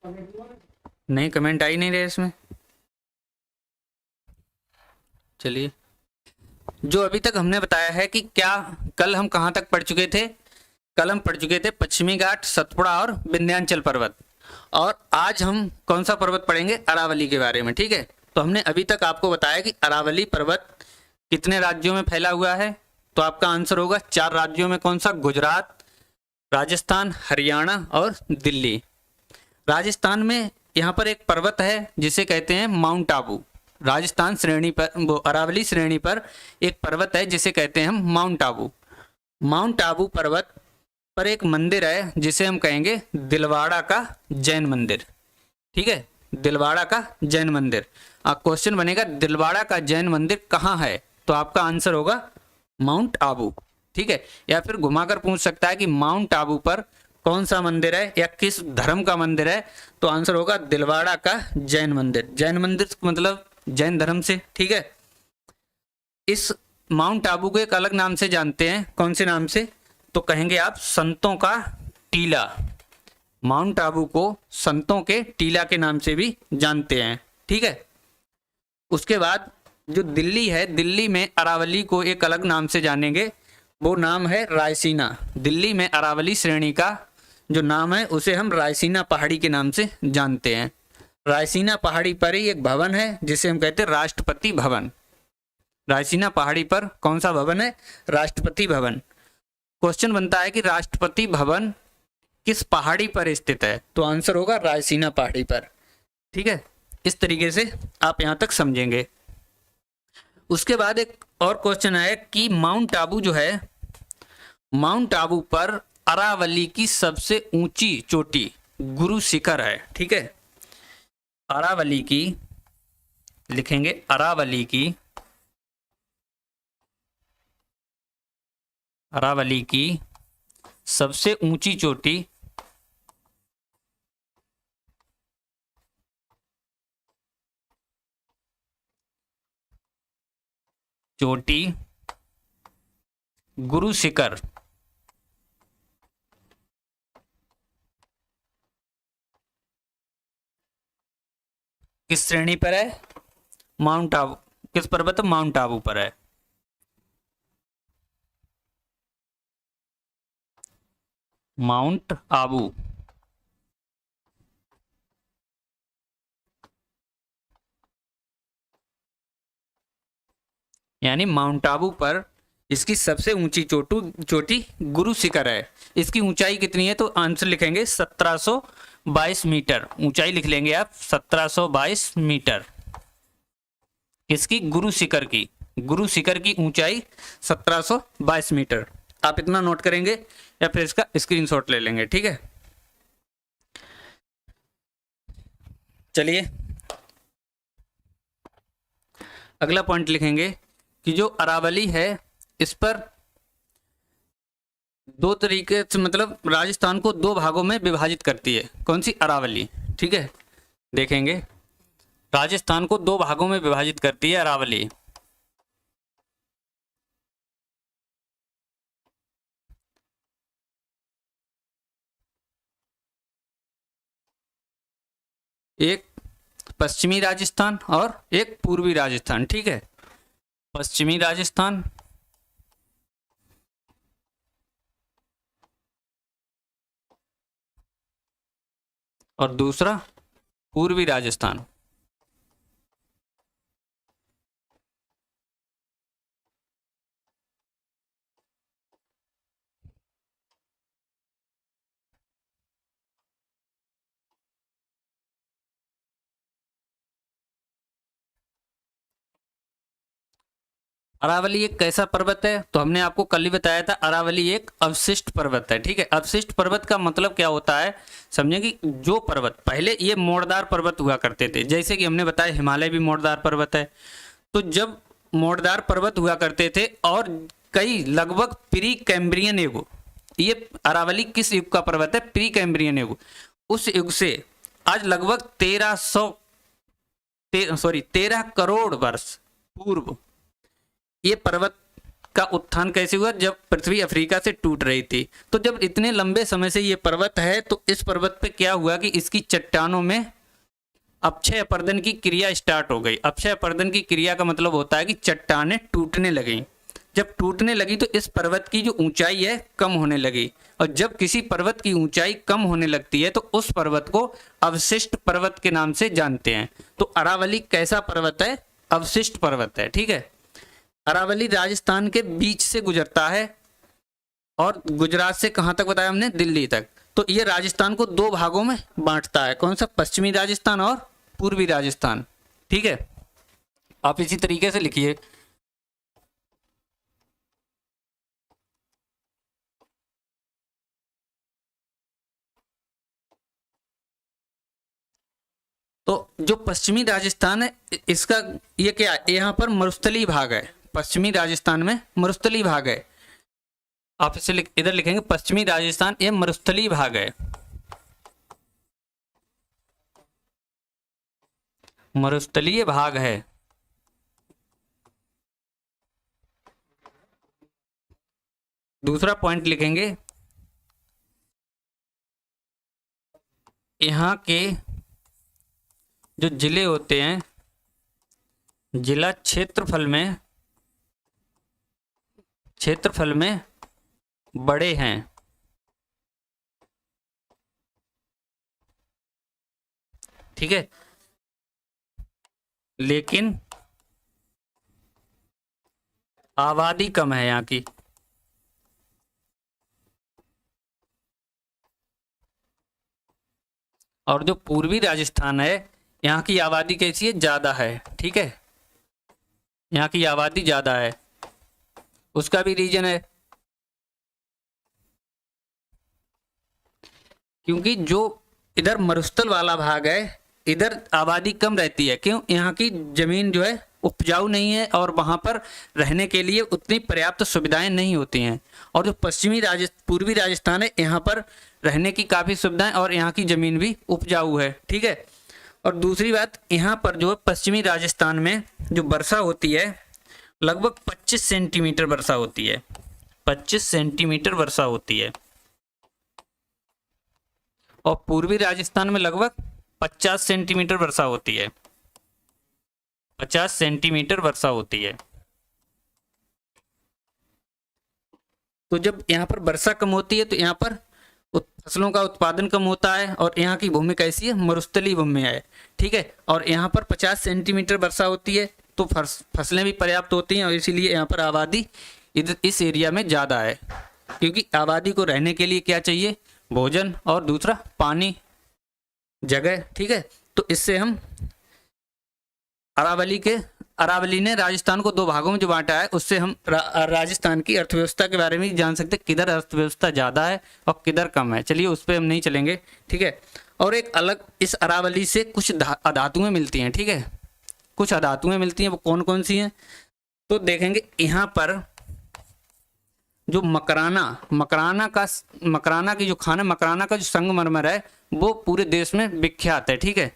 नहीं, कमेंट आई नहीं रहे इसमें। चलिए, जो अभी तक हमने बताया है कि क्या, कल हम कहाँ तक पढ़ चुके थे? कल हम पढ़ चुके थे पश्चिमी घाट, सतपुड़ा और विंध्याचल पर्वत। और आज हम कौन सा पर्वत पढ़ेंगे? अरावली के बारे में। ठीक है, तो हमने अभी तक आपको बताया कि अरावली पर्वत कितने राज्यों में फैला हुआ है। तो आपका आंसर होगा 4 राज्यों में। कौन सा? गुजरात, राजस्थान, हरियाणा और दिल्ली। राजस्थान में यहाँ पर एक पर्वत है जिसे कहते हैं माउंट आबू। राजस्थान श्रेणी पर, वो अरावली श्रेणी पर एक पर्वत है जिसे कहते हैं हम माउंट आबू। माउंट आबू पर्वत पर एक मंदिर है जिसे हम कहेंगे दिलवाड़ा का जैन मंदिर। ठीक है, दिलवाड़ा का जैन मंदिर। क्वेश्चन बनेगा दिलवाड़ा का जैन मंदिर कहाँ है? तो आपका आंसर होगा माउंट आबू। ठीक है, या फिर घुमाकर पूछ सकता है कि माउंट आबू पर कौन सा मंदिर है या किस धर्म का मंदिर है? तो आंसर होगा दिलवाड़ा का जैन मंदिर। जैन मंदिर मतलब जैन धर्म से। ठीक है, इस माउंट आबू को एक अलग नाम से जानते हैं। कौन से नाम से? तो कहेंगे आप संतों का टीला। माउंट आबू को संतों के टीला के नाम से भी जानते हैं। ठीक है, उसके बाद जो दिल्ली है, दिल्ली में अरावली को एक अलग नाम से जानेंगे, वो नाम है रायसीना। दिल्ली में अरावली श्रेणी का जो नाम है उसे हम रायसीना पहाड़ी के नाम से जानते हैं। रायसीना पहाड़ी पर ही एक भवन है जिसे हम कहते हैं राष्ट्रपति भवन। रायसीना पहाड़ी पर कौन सा भवन है? राष्ट्रपति भवन। क्वेश्चन बनता है कि राष्ट्रपति भवन किस पहाड़ी पर स्थित है? तो आंसर होगा रायसीना पहाड़ी पर। ठीक है, इस तरीके से आप यहां तक समझेंगे। उसके बाद एक और क्वेश्चन है कि माउंट आबू जो है, माउंट आबू पर अरावली की सबसे ऊंची चोटी गुरु शिखर है। ठीक है, अरावली की, लिखेंगे अरावली की, अरावली की सबसे ऊंची चोटी गुरु शिखर किस श्रेणी पर है? माउंट आबू। किस पर्वत? माउंट आबू पर है। माउंट आबू। यानी माउंट आबू पर इसकी सबसे ऊंची चोटी गुरु शिखर है। इसकी ऊंचाई कितनी है? तो आंसर लिखेंगे 1722 मीटर। ऊंचाई लिख लेंगे आप 1722 मीटर। किसकी? गुरु शिखर की। गुरु शिखर की ऊंचाई 1722 मीटर। आप इतना नोट करेंगे या फिर इसका स्क्रीनशॉट ले लेंगे। ठीक है, चलिए अगला पॉइंट लिखेंगे कि जो अरावली है इस पर दो तरीके से, मतलब राजस्थान को 2 भागों में विभाजित करती है। कौन सी? अरावली। ठीक है, देखेंगे राजस्थान को 2 भागों में विभाजित करती है अरावली। एक पश्चिमी राजस्थान और एक पूर्वी राजस्थान। ठीक है, पश्चिमी राजस्थान और दूसरा पूर्वी राजस्थान। अरावली एक कैसा पर्वत है? तो हमने आपको कल ही बताया था, अरावली एक अवशिष्ट पर्वत है। ठीक है, अवशिष्ट पर्वत का मतलब क्या होता है? समझे कि जो पर्वत पहले ये मोड़दार पर्वत हुआ करते थे, जैसे कि हमने बताया हिमालय भी मोड़दार पर्वत है। तो जब मोड़दार पर्वत हुआ करते थे और कई लगभग प्री कैम्ब्रियन युग, ये अरावली किस युग का पर्वत है? प्री कैम्ब्रियन युग। उस युग से आज लगभग 13 करोड़ वर्ष पूर्व ये पर्वत का उत्थान कैसे हुआ? जब पृथ्वी अफ्रीका से टूट रही थी। तो जब इतने लंबे समय से ये पर्वत है तो इस पर्वत पे क्या हुआ कि इसकी चट्टानों में अक्षय अपर्दन की क्रिया स्टार्ट हो गई। अक्षय अपर्दन की क्रिया का मतलब होता है कि चट्टानें टूटने लगी। जब टूटने लगी तो इस पर्वत की जो ऊंचाई है कम होने लगी, और जब किसी पर्वत की ऊंचाई कम होने लगती है तो उस पर्वत को अवशिष्ट पर्वत के नाम से जानते हैं। तो अरावली कैसा पर्वत है? अवशिष्ट पर्वत है। ठीक है, अरावली राजस्थान के बीच से गुजरता है और गुजरात से कहां तक बताया हमने? दिल्ली तक। तो ये राजस्थान को दो भागों में बांटता है। कौन सा? पश्चिमी राजस्थान और पूर्वी राजस्थान। ठीक है, आप इसी तरीके से लिखिए। तो जो पश्चिमी राजस्थान है इसका ये क्या है? यहाँ पर मरुस्थलीय भाग है। पश्चिमी राजस्थान में मरुस्थलीय भाग है। आप इसे इधर लिखेंगे पश्चिमी राजस्थान, ये मरुस्थलीय भाग है। मरुस्थलीय भाग है। दूसरा पॉइंट लिखेंगे, यहाँ के जो जिले होते हैं, जिला क्षेत्रफल में बड़े हैं। ठीक है, लेकिन आबादी कम है यहाँ की। और जो पूर्वी राजस्थान है यहाँ की आबादी कैसी है? ज़्यादा है। ठीक है, यहाँ की आबादी ज़्यादा है। उसका भी रीजन है क्योंकि जो इधर मरुस्थल वाला भाग है इधर आबादी कम रहती है। क्यों? यहाँ की ज़मीन जो है उपजाऊ नहीं है और वहाँ पर रहने के लिए उतनी पर्याप्त सुविधाएं नहीं होती हैं। और जो पूर्वी राजस्थान है यहाँ पर रहने की काफ़ी सुविधाएं और यहाँ की ज़मीन भी उपजाऊ है। ठीक है, और दूसरी बात, यहाँ पर जो पश्चिमी राजस्थान में जो वर्षा होती है लगभग 25 सेंटीमीटर वर्षा होती है। 25 सेंटीमीटर वर्षा होती है। और पूर्वी राजस्थान में लगभग 50 सेंटीमीटर वर्षा होती है। 50 सेंटीमीटर वर्षा होती है। तो जब यहाँ पर वर्षा कम होती है तो यहाँ पर फसलों का उत्पादन कम होता है और यहाँ की भूमि कैसी है? मरुस्थलीय भूमि है। ठीक है, और यहाँ पर 50 सेंटीमीटर वर्षा होती है तो फसलें भी पर्याप्त होती हैं और इसीलिए यहाँ पर आबादी इस एरिया में ज़्यादा है। क्योंकि आबादी को रहने के लिए क्या चाहिए? भोजन और दूसरा पानी, जगह। ठीक है, तो इससे हम अरावली ने राजस्थान को दो भागों में जो बांटा है उससे हम राजस्थान की अर्थव्यवस्था के बारे में जान सकते हैं, किधर अर्थव्यवस्था ज़्यादा है और किधर कम है। चलिए उस पर हम नहीं चलेंगे। ठीक है, और एक अलग इस अरावली से कुछ अधातुएं मिलती हैं। ठीक है, कुछ अधातुएं मिलती हैं, वो कौन कौन सी हैं? तो देखेंगे यहाँ पर जो मकराना की जो खाना, मकराना का जो संगमरमर है वो पूरे देश में विख्यात है। ठीक है,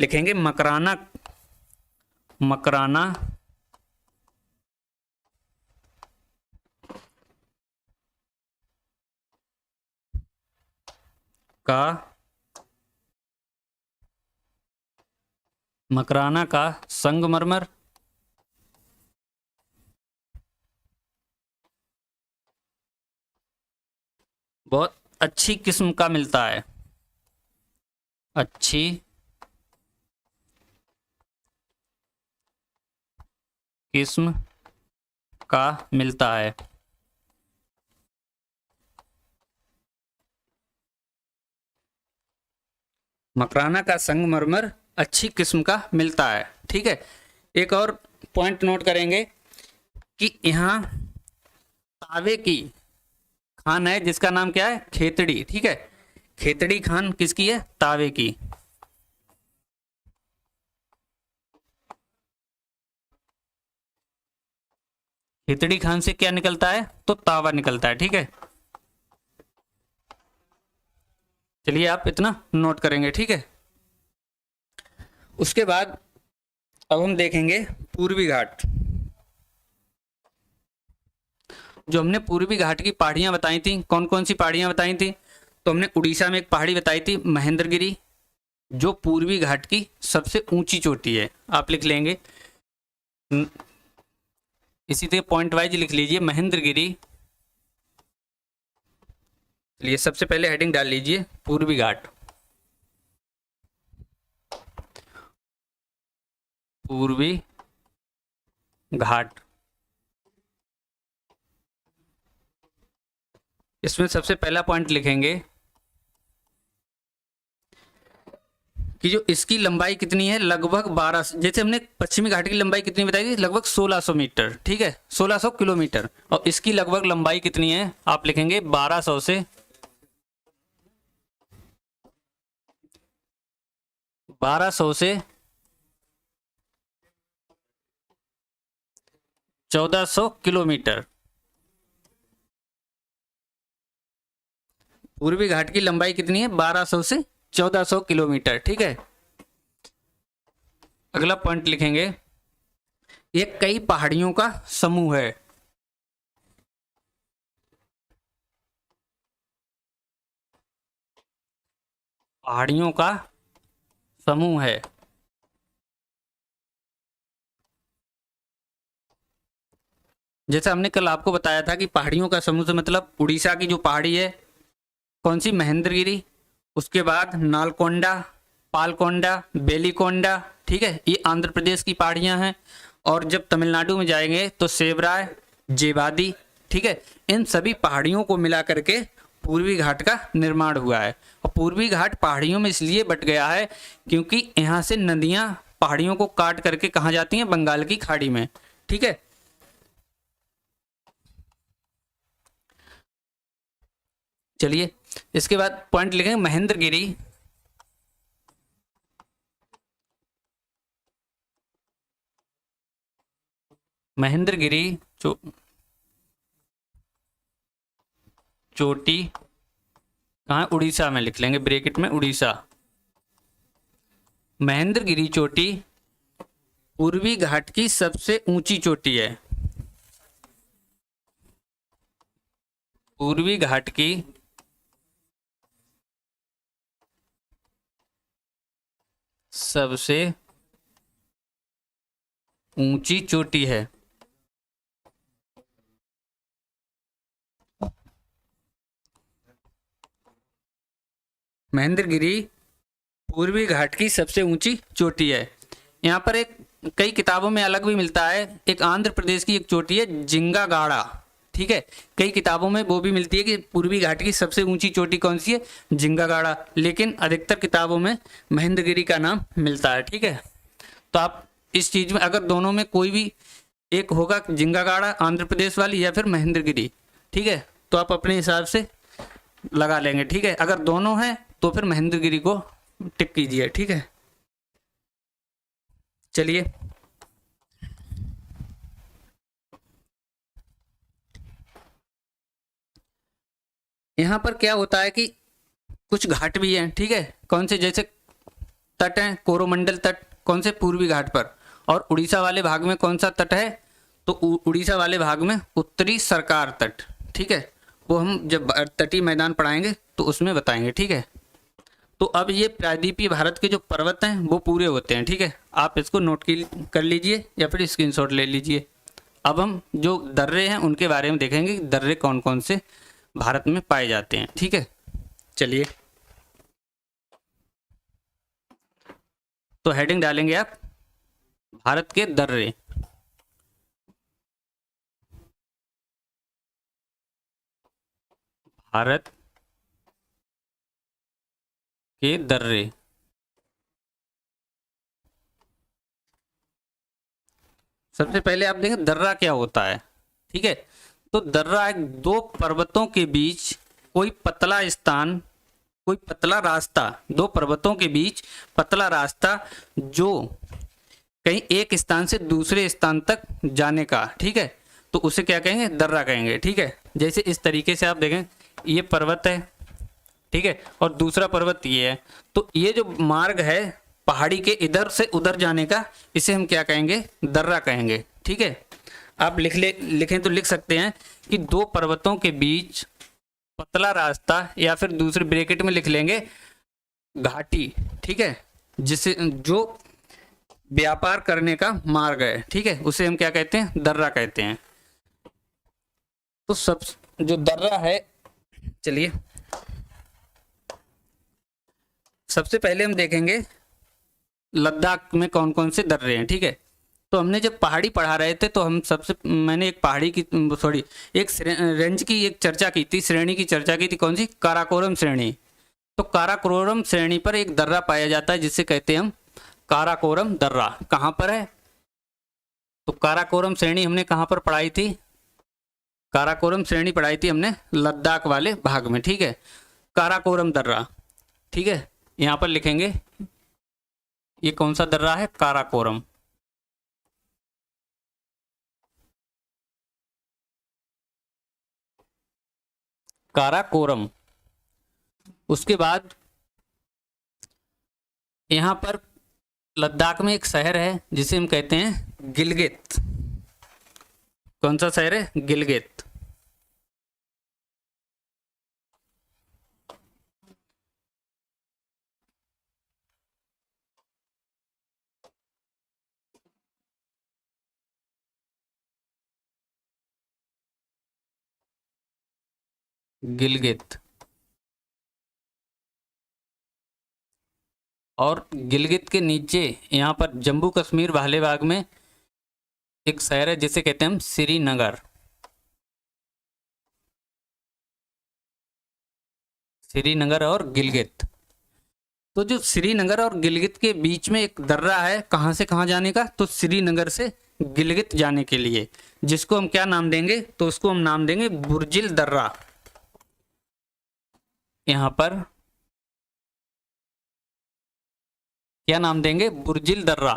लिखेंगे मकराना का संगमरमर बहुत अच्छी किस्म का मिलता है। अच्छी किस्म का मिलता है। मकराना का संगमरमर अच्छी किस्म का मिलता है। ठीक है, एक और पॉइंट नोट करेंगे कि यहाँ तावे की खान है जिसका नाम क्या है? खेतड़ी। ठीक है, खेतड़ी खान किसकी है? तावे की। खेतड़ी खान से क्या निकलता है? तो तावा निकलता है। ठीक है, चलिए आप इतना नोट करेंगे। ठीक है, उसके बाद अब हम देखेंगे पूर्वी घाट। जो हमने पूर्वी घाट की पहाड़ियाँ बताई थी, कौन कौन सी पहाड़ियाँ बताई थी? तो हमने उड़ीसा में एक पहाड़ी बताई थी महेंद्रगिरी, जो पूर्वी घाट की सबसे ऊंची चोटी है। आप लिख लेंगे, इसी तरह पॉइंट वाइज लिख लीजिए महेंद्रगिरी। चलिए सबसे पहले हेडिंग डाल लीजिए पूर्वी घाट। पूर्वी घाट, इसमें सबसे पहला पॉइंट लिखेंगे कि जो इसकी लंबाई कितनी है, लगभग 12, जैसे हमने पश्चिमी घाट की लंबाई कितनी बताई थी, लगभग 1600 मीटर, ठीक है, 1600 किलोमीटर। और इसकी लगभग लंबाई कितनी है, आप लिखेंगे 1200 से 1400 किलोमीटर। पूर्वी घाट की लंबाई कितनी है, 1200 से 1400 किलोमीटर, ठीक है। अगला पॉइंट लिखेंगे, ये कई पहाड़ियों का समूह है। पहाड़ियों का समूह है। जैसा हमने कल आपको बताया था कि पहाड़ियों का समूह से मतलब उड़ीसा की जो पहाड़ी है, कौन सी, महेंद्रगिरी, उसके बाद नालकोंडा, पालकोंडा, बेलीकोंडा, ठीक है, ये आंध्र प्रदेश की पहाड़ियां हैं। और जब तमिलनाडु में जाएंगे तो सेवराय, जेवादी, ठीक है, इन सभी पहाड़ियों को मिला करके पूर्वी घाट का निर्माण हुआ है। और पूर्वी घाट पहाड़ियों में इसलिए बट गया है क्योंकि यहाँ से नदियाँ पहाड़ियों को काट करके कहाँ जाती हैं, बंगाल की खाड़ी में, ठीक है। चलिए इसके बाद पॉइंट लिखेंगे महेंद्रगिरी। महेंद्रगिरी चोटी कहाँ है, उड़ीसा में लिख लेंगे, ब्रैकेट में उड़ीसा। महेंद्रगिरी चोटी पूर्वी घाट की सबसे ऊंची चोटी है। पूर्वी घाट की सबसे ऊंची चोटी है। महेंद्रगिरी पूर्वी घाट की सबसे ऊंची चोटी है। यहाँ पर एक कई किताबों में अलग भी मिलता है, एक आंध्र प्रदेश की एक चोटी है जिंगागाड़ा, ठीक है, कई किताबों में वो भी मिलती है कि पूर्वी घाट की सबसे ऊंची चोटी कौन सी है, जिंगागाड़ा, लेकिन अधिकतर किताबों में महेंद्रगिरी का नाम मिलता है, ठीक है। तो आप इस चीज में अगर दोनों में कोई भी एक होगा, जिंगागाड़ा आंध्र प्रदेश वाली या फिर महेंद्रगिरी, ठीक है, तो आप अपने हिसाब से लगा लेंगे, ठीक है। अगर दोनों है तो फिर महेंद्रगिरी को टिक कीजिए, ठीक है। चलिए यहाँ पर क्या होता है कि कुछ घाट भी हैं, ठीक है, कौन से, जैसे तट हैं, कोरोमंडल तट, कौन से, पूर्वी घाट पर। और उड़ीसा वाले भाग में कौन सा तट है, तो उड़ीसा वाले भाग में उत्तरी सरकार तट, ठीक है, वो हम जब तटीय मैदान पढ़ाएंगे तो उसमें बताएंगे, ठीक है। तो अब ये प्रायद्वीपीय भारत के जो पर्वत हैं वो पूरे होते हैं, ठीक है, आप इसको नोट कर लीजिए या फिर स्क्रीनशॉट ले लीजिए। अब हम जो दर्रे हैं उनके बारे में देखेंगे कि दर्रे कौन कौन से भारत में पाए जाते हैं, ठीक है। चलिए तो हेडिंग डालेंगे आप, भारत के दर्रे। भारत के दर्रे। सबसे पहले आप देखें दर्रा क्या होता है, ठीक है। तो दर्रा एक दो पर्वतों के बीच कोई पतला स्थान, कोई पतला रास्ता, दो पर्वतों के बीच पतला रास्ता जो कहीं एक स्थान से दूसरे स्थान तक जाने का, ठीक है, तो उसे क्या कहेंगे, दर्रा कहेंगे, ठीक है। जैसे इस तरीके से आप देखें, ये पर्वत है, ठीक है, और दूसरा पर्वत ये है, तो ये जो मार्ग है पहाड़ी के इधर से उधर जाने का, इसे हम क्या कहेंगे, दर्रा कहेंगे, ठीक है। आप लिखें तो लिख सकते हैं कि दो पर्वतों के बीच पतला रास्ता, या फिर दूसरे ब्रैकेट में लिख लेंगे घाटी, ठीक है, जिसे जो व्यापार करने का मार्ग है, ठीक है, उसे हम क्या कहते हैं, दर्रा कहते हैं। तो सब जो दर्रा है, चलिए सबसे पहले हम देखेंगे लद्दाख में कौन कौन से दर्रे हैं, ठीक है। तो हमने जब पहाड़ी पढ़ा रहे थे तो मैंने एक पहाड़ी की एक रेंज की एक चर्चा की थी, श्रेणी की चर्चा की थी, कौन सी, काराकोरम श्रेणी। तो काराकोरम श्रेणी पर एक दर्रा पाया जाता है जिसे कहते हैं हम काराकोरम दर्रा। कहाँ पर है, तो काराकोरम श्रेणी हमने कहाँ पर पढ़ाई थी, काराकोरम श्रेणी पढ़ाई थी हमने लद्दाख वाले भाग में, ठीक है, काराकोरम दर्रा, ठीक है। यहाँ पर लिखेंगे ये कौन सा दर्रा है, काराकोरम। काराकोरम। उसके बाद यहाँ पर लद्दाख में एक शहर है जिसे हम कहते हैं गिलगित। कौन सा शहर है, गिलगित। गिलगित। और गिलगित के नीचे यहाँ पर जम्मू कश्मीर वाले भाग में एक शहर है जिसे कहते हैं हम श्रीनगर। श्रीनगर और गिलगित। तो जो श्रीनगर और गिलगित के बीच में एक दर्रा है, कहाँ से कहाँ जाने का, तो श्रीनगर से गिलगित जाने के लिए, जिसको हम क्या नाम देंगे, तो उसको हम नाम देंगे बुर्जिल दर्रा। यहाँ पर क्या नाम देंगे, बुर्जिल दर्रा।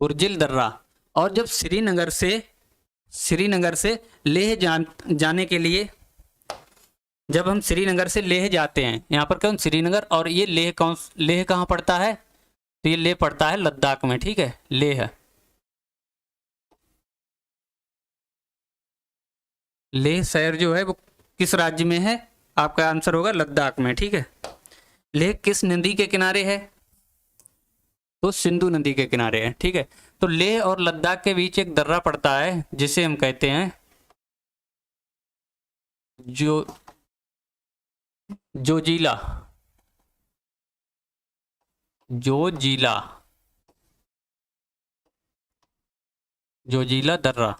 बुर्जिल दर्रा। और जब श्रीनगर से लेह जाने के लिए, जब हम श्रीनगर से लेह जाते हैं, यहाँ पर कौन, श्रीनगर, और ये लेह लेह कहाँ पड़ता है, तो ये लेह पड़ता है लद्दाख में, ठीक है, लेह। लेह शहर जो है वो किस राज्य में है, आपका आंसर होगा लद्दाख में, ठीक है। लेह किस नदी के किनारे है, तो सिंधु नदी के किनारे है, ठीक है। तो लेह और लद्दाख के बीच एक दर्रा पड़ता है जिसे हम कहते हैं जोजिला। जोजिला दर्रा,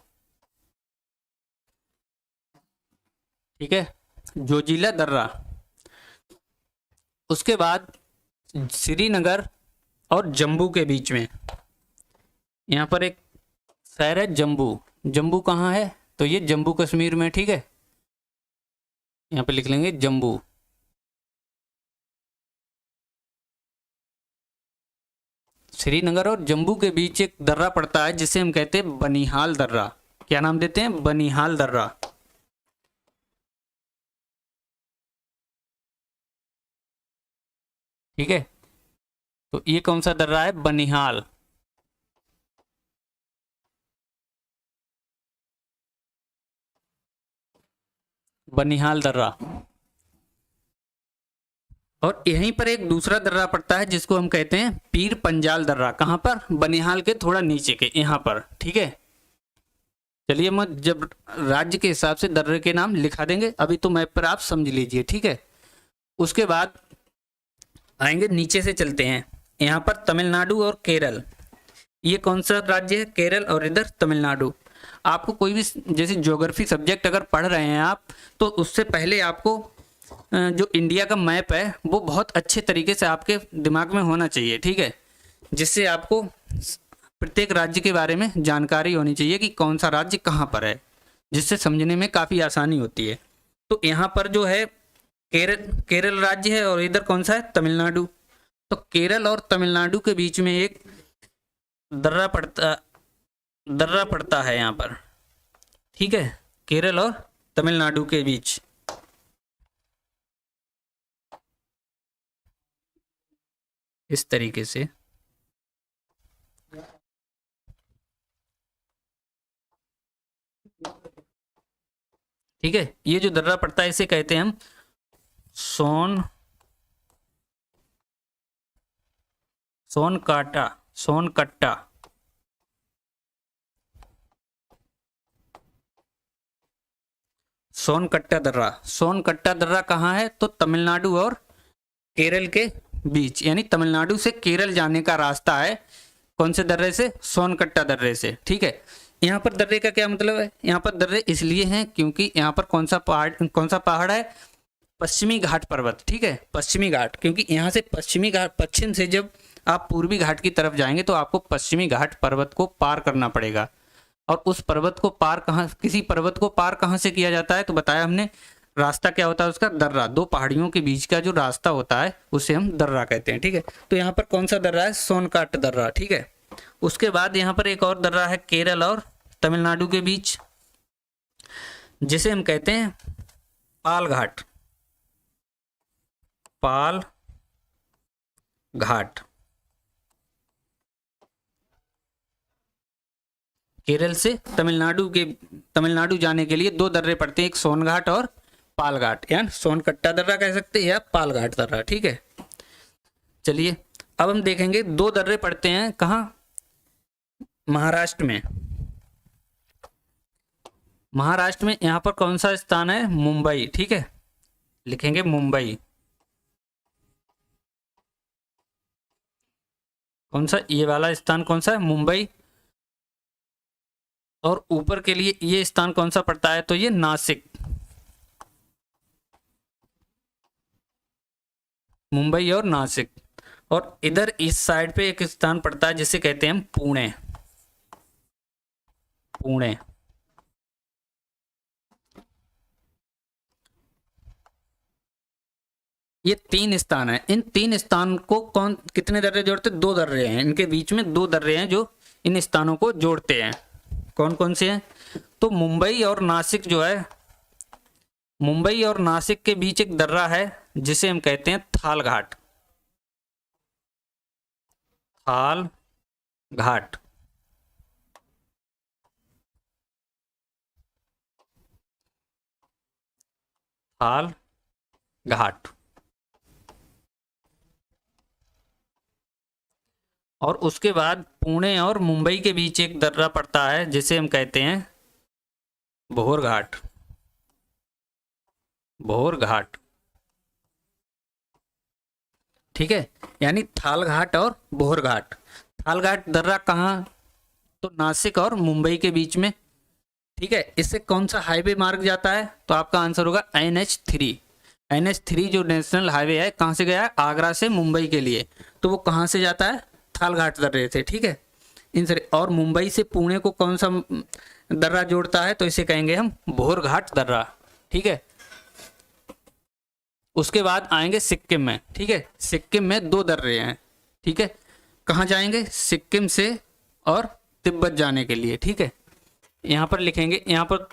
ठीक है, जोजिला दर्रा। उसके बाद श्रीनगर और जम्मू के बीच में यहाँ पर एक शहर है जम्मू। जम्मू कहाँ है, तो ये जम्मू कश्मीर में, ठीक है, यहाँ पे लिख लेंगे जम्मू। श्रीनगर और जम्मू के बीच एक दर्रा पड़ता है जिसे हम कहते हैं बनिहाल दर्रा। क्या नाम देते हैं, बनिहाल दर्रा। ठीक है, तो ये कौन सा दर्रा है, बनिहाल। बनिहाल दर्रा। और यहीं पर एक दूसरा दर्रा पड़ता है जिसको हम कहते हैं पीर पंजाल दर्रा। कहाँ पर, बनिहाल के थोड़ा नीचे के यहाँ पर, ठीक है। चलिए मैं जब राज्य के हिसाब से दर्रे के नाम लिखा देंगे, अभी तो मैप पर आप समझ लीजिए, ठीक है। उसके बाद आएंगे, नीचे से चलते हैं, यहाँ पर तमिलनाडु और केरल। ये कौन सा राज्य है, केरल, और इधर तमिलनाडु। आपको कोई भी जैसे ज्योग्राफी सब्जेक्ट अगर पढ़ रहे हैं आप, तो उससे पहले आपको जो इंडिया का मैप है वो बहुत अच्छे तरीके से आपके दिमाग में होना चाहिए, ठीक है, जिससे आपको प्रत्येक राज्य के बारे में जानकारी होनी चाहिए कि कौन सा राज्य कहाँ पर है, जिससे समझने में काफ़ी आसानी होती है। तो यहाँ पर जो है केरल राज्य है और इधर कौन सा है, तमिलनाडु। तो केरल और तमिलनाडु के बीच में एक दर्रा पड़ता है यहाँ पर, ठीक है, केरल और तमिलनाडु के बीच। इस तरीके से, ठीक है। ये जो दर्रा पड़ता है इसे कहते हैं हम सोनकट्टा। सोनकट्टा दर्रा कहाँ है? तो तमिलनाडु और केरल के बीच, यानी तमिलनाडु से केरल जाने का रास्ता है। कौन से दर्रे से? सोनकट्टा दर्रे से, ठीक है। यहाँ पर दर्रे का क्या मतलब है? यहाँ पर दर्रे इसलिए हैं क्योंकि यहाँ पर कौन सा पहाड़ है? पश्चिमी घाट पर्वत, ठीक है, पश्चिमी घाट। क्योंकि यहाँ से पश्चिमी घाट, पश्चिम से जब आप पूर्वी घाट की तरफ जाएंगे तो आपको पश्चिमी घाट पर्वत को पार करना पड़ेगा। और उस पर्वत को पार किसी पर्वत को पार कहाँ से किया जाता है? तो बताया हमने, रास्ता क्या होता है उसका? दर्रा। दो पहाड़ियों के बीच का जो रास्ता होता है उसे हम दर्रा कहते हैं, ठीक है। तो यहाँ पर कौन सा दर्रा है? सोनकाट दर्रा, ठीक है। उसके बाद यहाँ पर एक और दर्रा है केरल और तमिलनाडु के बीच, जिसे हम कहते हैं पाल घाट। केरल से तमिलनाडु जाने के लिए दो दर्रे पड़ते हैं, एक सोनघाट और पाल घाट, या सोनकट्टा दर्रा कह सकते हैं या पाल घाट दर्रा, ठीक है। चलिए अब हम देखेंगे दो दर्रे पड़ते हैं कहाँ? महाराष्ट्र में। यहाँ पर कौन सा स्थान है? मुंबई, ठीक है, लिखेंगे मुंबई। कौन सा? ये वाला स्थान कौन सा है? मुंबई। और ऊपर के लिए ये स्थान कौन सा पड़ता है? तो ये नासिक। मुंबई और नासिक। और इधर इस साइड पे एक स्थान पड़ता है जिसे कहते हैं हम पुणे। ये तीन स्थान है। इन तीन स्थान को कितने दर्रे जोड़ते? दो दर्रे हैं, इनके बीच में दो दर्रे हैं जो इन स्थानों को जोड़ते हैं। कौन कौन से हैं? तो मुंबई और नासिक जो है, मुंबई और नासिक के बीच एक दर्रा है जिसे हम कहते हैं थाल घाट। और उसके बाद पुणे और मुंबई के बीच एक दर्रा पड़ता है जिसे हम कहते हैं भोर घाट, ठीक है। यानी थाल घाट और भोर घाट। थाल घाट दर्रा कहाँ? तो नासिक और मुंबई के बीच में, ठीक है। इससे कौन सा हाईवे मार्ग जाता है? तो आपका आंसर होगा NH3 जो नेशनल हाईवे है, कहाँ से गया है? आगरा से मुंबई के लिए। तो वो कहाँ से जाता है? थाल घाट दर्रे से, ठीक है। इन सारे, और मुंबई से पुणे को कौन सा दर्रा जोड़ता है? तो इसे कहेंगे हम भोर घाट दर्रा, ठीक है। उसके बाद आएंगे सिक्किम में, ठीक है। सिक्किम में दो दर्रे हैं, ठीक है। कहाँ जाएंगे? सिक्किम से और तिब्बत जाने के लिए, ठीक है। यहाँ पर लिखेंगे, यहाँ पर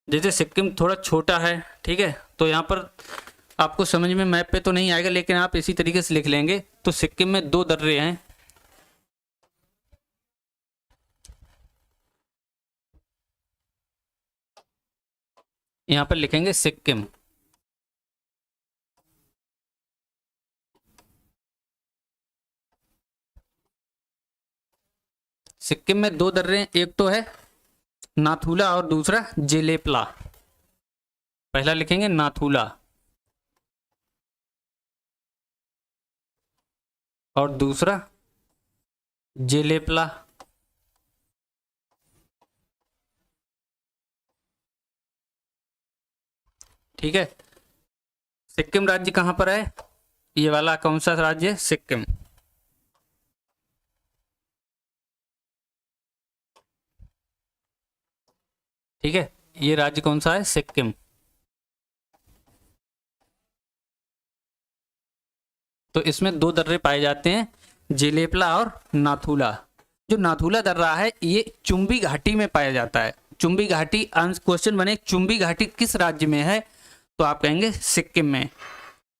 जैसे सिक्किम थोड़ा छोटा है, ठीक है, तो यहाँ पर आपको समझ में मैप पे तो नहीं आएगा, लेकिन आप इसी तरीके से लिख लेंगे। तो सिक्किम में दो दर्रे हैं, यहाँ पर लिखेंगे सिक्किम। सिक्किम में दो दर्रे हैं, एक तो है नाथुला और दूसरा जेलेपला। पहला लिखेंगे नाथुला और दूसरा जेलेपला, ठीक है। सिक्किम राज्य कहाँ पर है? ये वाला कौन सा राज्य है? सिक्किम, ठीक है। ये राज्य कौन सा है? सिक्किम। तो इसमें दो दर्रे पाए जाते हैं, जेलेपला और नाथुला। जो नाथुला दर्रा है ये चुंबी घाटी में पाया जाता है। चुंबी घाटी, क्वेश्चन बने चुंबी घाटी किस राज्य में है, तो आप कहेंगे सिक्किम में।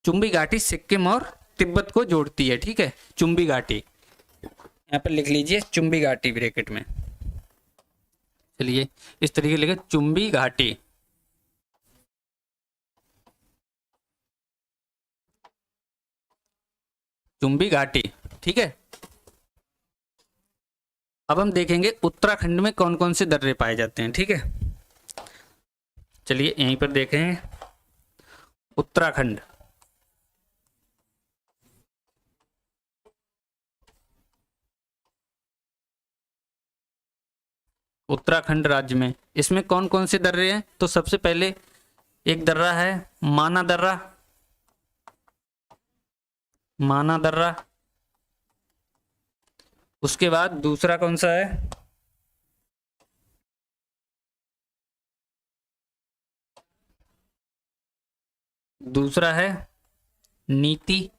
चुंबी घाटी सिक्किम और तिब्बत को जोड़ती है, ठीक है, चुंबी घाटी। यहाँ पर लिख लीजिए चुंबी घाटी ब्रैकेट में। चलिए इस तरीके लिखे चुंबी घाटी। चुंबी घाटी, ठीक है। अब हम देखेंगे उत्तराखंड में कौन कौन से दर्रे पाए जाते हैं, ठीक है। चलिए यहीं पर देखें उत्तराखंड। उत्तराखंड राज्य में इसमें कौन कौन से दर्रे हैं, तो सबसे पहले एक दर्रा है माना दर्रा। माना दर्रा। उसके बाद दूसरा कौन सा है, दूसरा है नीति।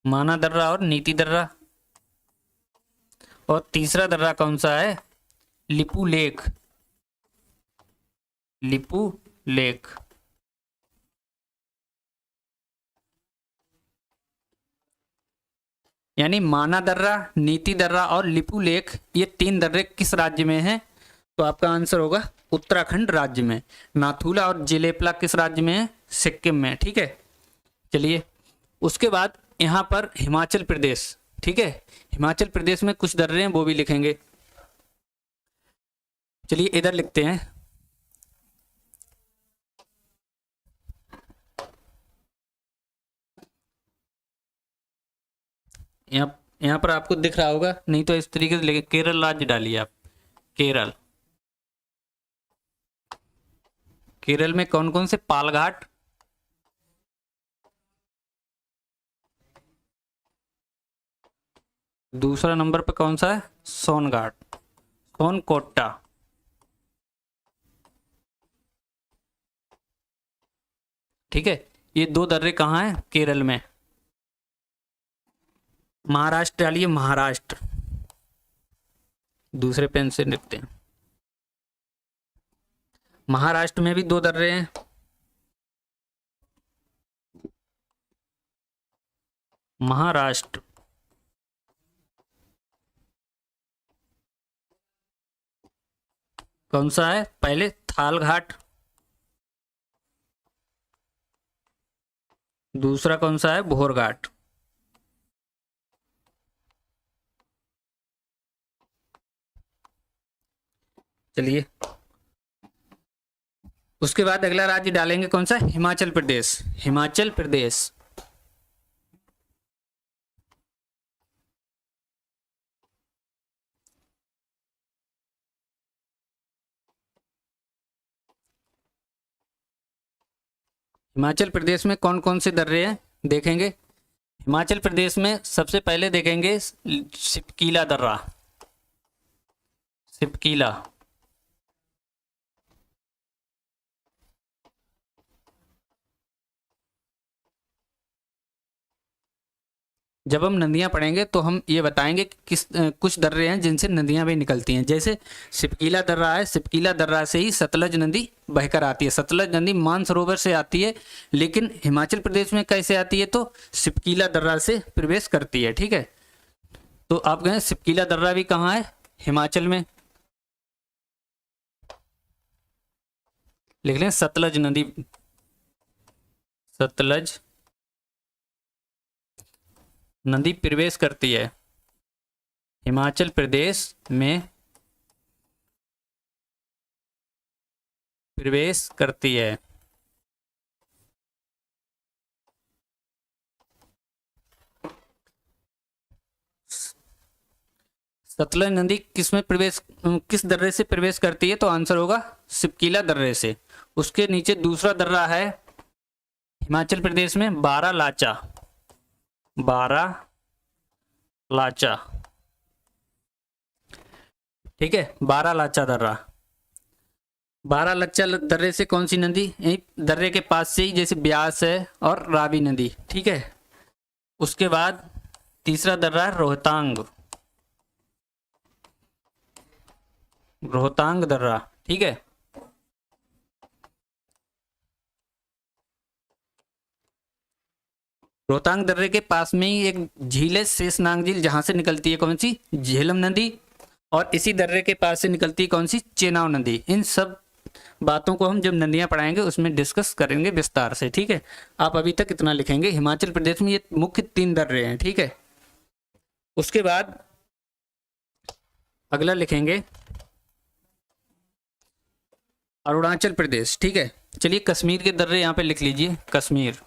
माना दर्रा और नीति दर्रा। और तीसरा दर्रा कौन सा है, लिपू लेक। लिपू लेक। यानी माना दर्रा, नीति दर्रा और लिपू लेक, ये 3 दर्रे किस राज्य में हैं, तो आपका आंसर होगा उत्तराखंड राज्य में। नाथुला और जिलेपला किस राज्य में है, सिक्किम में, ठीक है। चलिए उसके बाद यहाँ पर हिमाचल प्रदेश, ठीक है। हिमाचल प्रदेश में कुछ दर्रे हैं वो भी लिखेंगे। चलिए इधर लिखते हैं, यहाँ पर आपको दिख रहा होगा, नहीं तो इस तरीके से लिखे केरल राज्य डालिए आप। केरल। केरल में कौन कौन से, पालघाट, दूसरा नंबर पर कौन सा है, सोनघाट, सोनकोट्टा, ठीक है। ये 2 दर्रे कहाँ हैं, केरल में। महाराष्ट्र डालिए, महाराष्ट्र, दूसरे पेन से लिखते हैं। महाराष्ट्र में भी 2 दर्रे हैं। महाराष्ट्र। कौन सा है, पहले थालघाट, दूसरा कौन सा है, भोरघाट। चलिए उसके बाद अगला राज्य डालेंगे कौन सा, हिमाचल प्रदेश। हिमाचल प्रदेश। हिमाचल प्रदेश में कौन कौन से दर्रे हैं देखेंगे। हिमाचल प्रदेश में सबसे पहले देखेंगे सिपकीला दर्रा। सिपकीला। जब हम नदियां पढ़ेंगे तो हम ये बताएंगे कि कुछ दर्रे हैं जिनसे नदियां भी निकलती हैं। जैसे सिपकीला दर्रा है, सिपकीला दर्रा से ही सतलज नदी बहकर आती है। सतलज नदी मानसरोवर से आती है, लेकिन हिमाचल प्रदेश में कैसे आती है, तो सिपकीला दर्रा से प्रवेश करती है, ठीक है। तो आप कहें सिपकीला दर्रा भी कहाँ है, हिमाचल में। लिख लें सतलज नदी। सतलज नदी प्रवेश करती है हिमाचल प्रदेश में, प्रवेश करती है। सतलज नदी किसमें प्रवेश, किस दर्रे से प्रवेश करती है, तो आंसर होगा सिपकीला दर्रे से। उसके नीचे दूसरा दर्रा है हिमाचल प्रदेश में, बारालाचा। बारालाचा, ठीक है, बारालाचा दर्रा। बारालाचा दर्रे से कौन सी नदी, दर्रे के पास से ही जैसे ब्यास है और रावी नदी, ठीक है। उसके बाद तीसरा दर्रा है रोहतांग, रोहतांग दर्रा, ठीक है। रोहतांग दर्रे के पास में ही एक झील है शेषनाग झील, जहां से निकलती है कौन सी, झेलम नदी, और इसी दर्रे के पास से निकलती है कौन सी, चेनाब नदी। इन सब बातों को हम जब नदियां पढ़ाएंगे उसमें डिस्कस करेंगे विस्तार से, ठीक है। आप अभी तक इतना लिखेंगे। हिमाचल प्रदेश में ये मुख्य 3 दर्रे हैं, ठीक है। उसके बाद अगला लिखेंगे अरुणाचल प्रदेश, ठीक है। चलिए कश्मीर के दर्रे यहाँ पे लिख लीजिए, कश्मीर।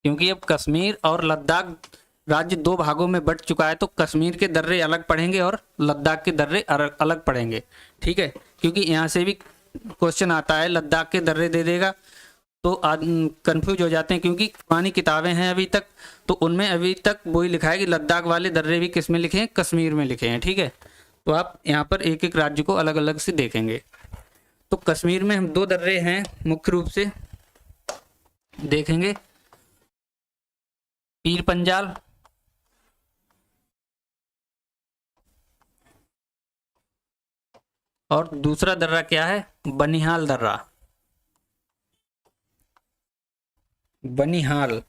क्योंकि अब कश्मीर और लद्दाख राज्य 2 भागों में बंट चुका है, तो कश्मीर के दर्रे अलग पढ़ेंगे और लद्दाख के दर्रे अलग पढ़ेंगे, ठीक है। क्योंकि यहाँ से भी क्वेश्चन आता है, लद्दाख के दर्रे दे देगा तो कंफ्यूज हो जाते हैं, क्योंकि पुरानी किताबें हैं अभी तक, तो उनमें अभी तक वही लिखा है कि लद्दाख वाले दर्रे भी किस में लिखे हैं, कश्मीर में लिखे हैं, ठीक है। तो आप यहाँ पर एक एक राज्य को अलग अलग से देखेंगे। तो कश्मीर में हम 2 दर्रे हैं मुख्य रूप से देखेंगे, पीर पंजाल और दूसरा दर्रा क्या है, बनिहाल दर्रा, बनिहाल।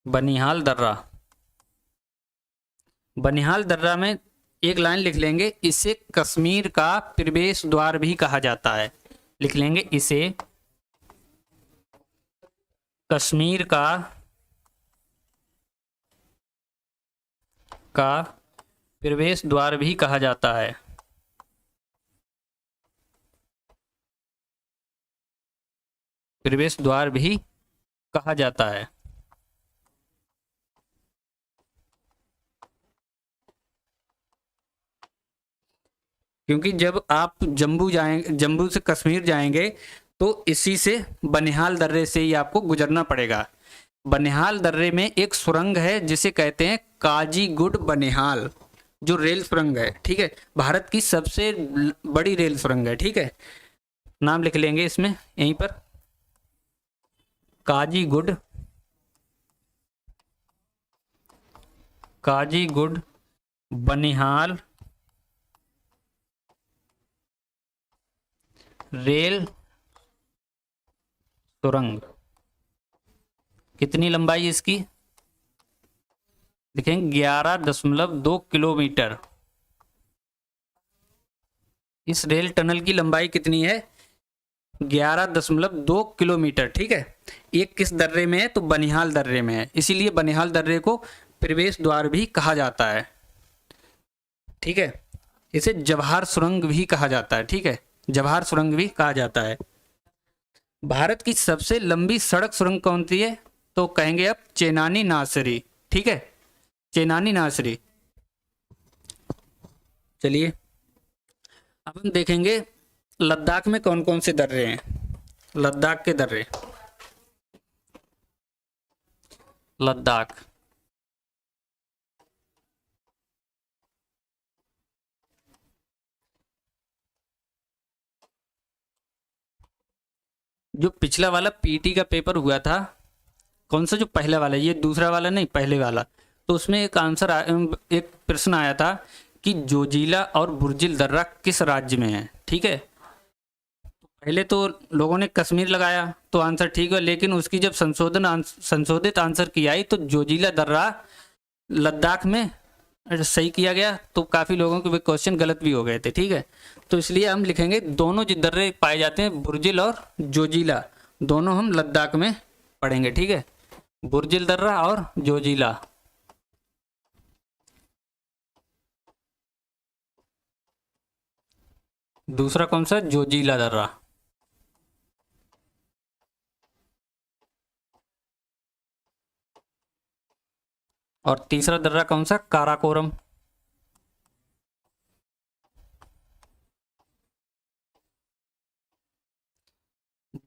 बनिहाल दर्रा, बनिहाल दर्रा में एक लाइन लिख लेंगे, इसे कश्मीर का प्रवेश द्वार भी कहा जाता है। लिख लेंगे, इसे कश्मीर का प्रवेश द्वार भी कहा जाता है। प्रवेश द्वार भी कहा जाता है। क्योंकि जब आप जम्मू से कश्मीर जाएंगे तो इसी से बनिहाल दर्रे से ही आपको गुजरना पड़ेगा। बनिहाल दर्रे में एक सुरंग है जिसे कहते हैं काजीगुड बनिहाल, जो रेल सुरंग है, ठीक है। भारत की सबसे बड़ी रेल सुरंग है, ठीक है। नाम लिख लेंगे इसमें यहीं पर, काजीगुड बनिहाल रेल सुरंग। कितनी लंबाई इसकी, देखेंगे 11.2 किलोमीटर। इस रेल टनल की लंबाई कितनी है, 11.2 किलोमीटर, ठीक है। ये किस दर्रे में है, तो बनिहाल दर्रे में है, इसीलिए बनिहाल दर्रे को प्रवेश द्वार भी कहा जाता है, ठीक है। इसे जवाहर सुरंग भी कहा जाता है, ठीक है, जवाहर सुरंग भी कहा जाता है। भारत की सबसे लंबी सड़क सुरंग कौन सी है, तो कहेंगे अब चेनानी नासरी, ठीक है, चेनानी नासरी। चलिए अब हम देखेंगे लद्दाख में कौन कौन से दर्रे हैं। लद्दाख के दर्रे, लद्दाख, जो पिछला वाला पीटी का पेपर हुआ था, कौन सा, जो पहला वाला, ये दूसरा वाला नहीं, पहले वाला, तो उसमें एक एक प्रश्न आया था कि जोजिला और बुर्जिल दर्रा किस राज्य में है, ठीक है। पहले तो लोगों ने कश्मीर लगाया तो आंसर ठीक है, लेकिन उसकी जब संशोधित आंसर की आई तो जोजिला दर्रा लद्दाख में सही किया गया, तो काफ़ी लोगों के क्वेश्चन गलत भी हो गए थे, ठीक है। तो इसलिए हम लिखेंगे दोनों जो दर्रे पाए जाते हैं, बुर्जिल और जोजिला, दोनों हम लद्दाख में पढ़ेंगे, ठीक है, बुर्जिल दर्रा और जोजिला। दूसरा कौन सा, जोजिला दर्रा। और तीसरा दर्रा कौन सा, काराकोरम।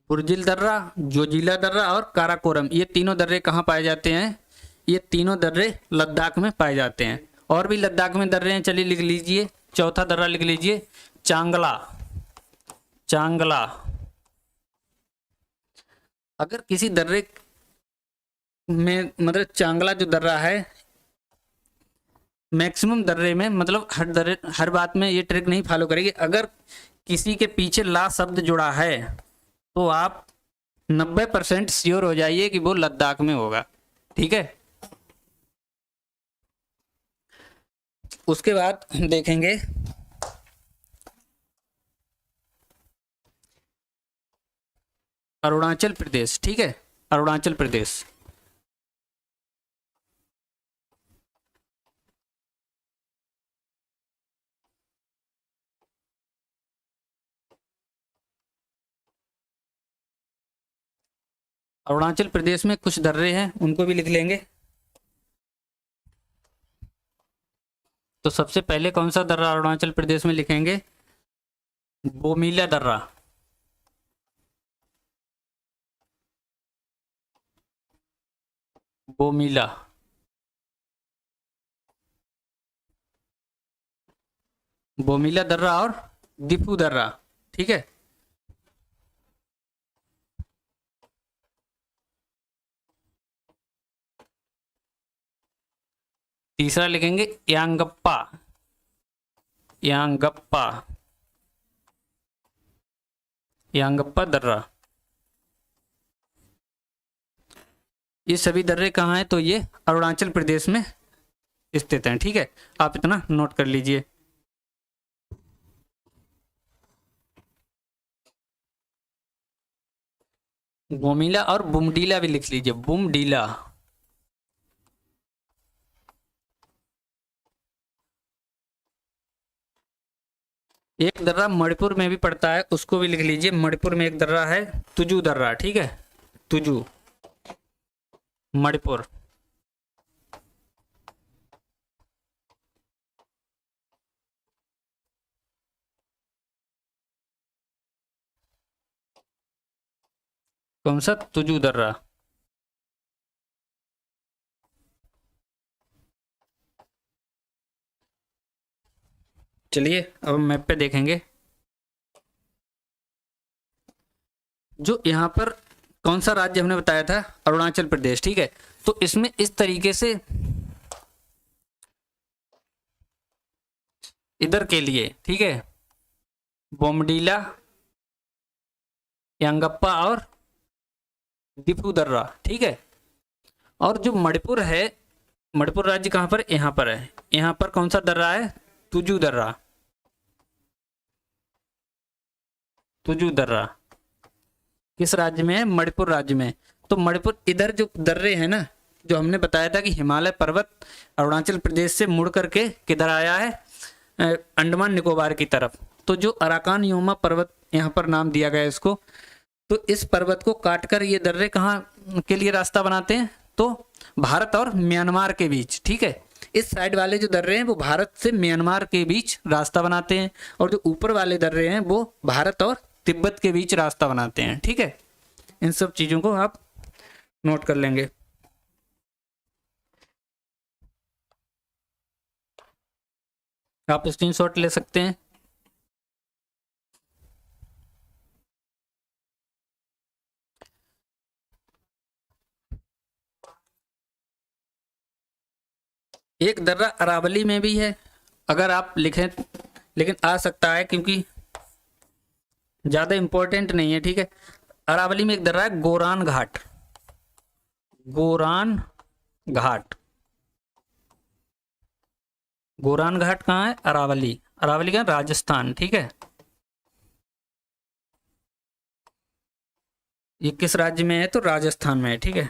बुर्जिल दर्रा, जोजिला दर्रा और काराकोरम, ये तीनों दर्रे कहाँ पाए जाते हैं, ये तीनों दर्रे लद्दाख में पाए जाते हैं। और भी लद्दाख में दर्रे हैं, चलिए लिख लीजिए। चौथा दर्रा लिख लीजिए चांगला, चांगला। अगर किसी दर्रे में मतलब चांगला जो दर्रा है, मैक्सिमम दर्रे में मतलब हर बात में ये ट्रिक नहीं फॉलो करेगी। अगर किसी के पीछे ला शब्द जुड़ा है तो आप 90% श्योर हो जाइए कि वो लद्दाख में होगा। ठीक है, उसके बाद देखेंगे अरुणाचल प्रदेश। ठीक है, अरुणाचल प्रदेश। अरुणाचल प्रदेश में कुछ दर्रे हैं, उनको भी लिख लेंगे। तो सबसे पहले कौन सा दर्रा अरुणाचल प्रदेश में लिखेंगे? बोमीला दर्रा। बोमीला, बोमीला दर्रा और दिफू दर्रा। ठीक है, तीसरा लिखेंगे यांगप्पा, यांगप्पा, यांगप्पा दर्रा। ये सभी दर्रे कहाँ हैं? तो ये अरुणाचल प्रदेश में स्थित हैं। ठीक है, आप इतना नोट कर लीजिए। बोमीला और बुमडीला भी लिख लीजिए, बुमडीला। एक दर्रा मणिपुर में भी पड़ता है, उसको भी लिख लीजिए। मणिपुर में एक दर्रा है तुजू दर्रा। ठीक है, तुजू, मणिपुर। कौन सा? तुजू दर्रा। चलिए अब मैप पे देखेंगे। जो यहाँ पर कौन सा राज्य हमने बताया था? अरुणाचल प्रदेश। ठीक है, तो इसमें इस तरीके से इधर के लिए, ठीक है, बोमडीला, यांगप्पा और दिफू दर्रा। ठीक है, और जो मणिपुर है, मणिपुर राज्य कहाँ पर? यहाँ पर है। यहाँ पर कौन सा दर्रा है? तुजू दर्रा, तुजू दर्रा। किस राज्य में है? मणिपुर राज्य में। तो मणिपुर इधर जो दर्रे हैं ना, जो हमने बताया था कि हिमालय पर्वत अरुणाचल प्रदेश से मुड़ करके किधर आया है? अंडमान निकोबार की तरफ। तो जो अराकान योमा पर्वत यहाँ पर नाम दिया गया इसको, तो इस पर्वत को काटकर ये दर्रे कहाँ के लिए रास्ता बनाते हैं? तो भारत और म्यांमार के बीच। ठीक है, इस साइड वाले जो दर्रे हैं वो भारत से म्यांमार के बीच रास्ता बनाते हैं, और जो ऊपर वाले दर्रे हैं वो भारत और तिब्बत के बीच रास्ता बनाते हैं। ठीक है, इन सब चीज़ों को आप नोट कर लेंगे। आप स्क्रीनशॉट ले सकते हैं। एक दर्रा अरावली में भी है, अगर आप लिखें, लेकिन आ सकता है क्योंकि ज़्यादा इम्पोर्टेंट नहीं है। ठीक है, अरावली में एक दर्रा है गोरान घाट, गोरान घाट। गोरान घाट कहाँ है? अरावली। अरावली का राजस्थान। ठीक है, ये किस राज्य में है? तो राजस्थान में है। ठीक है,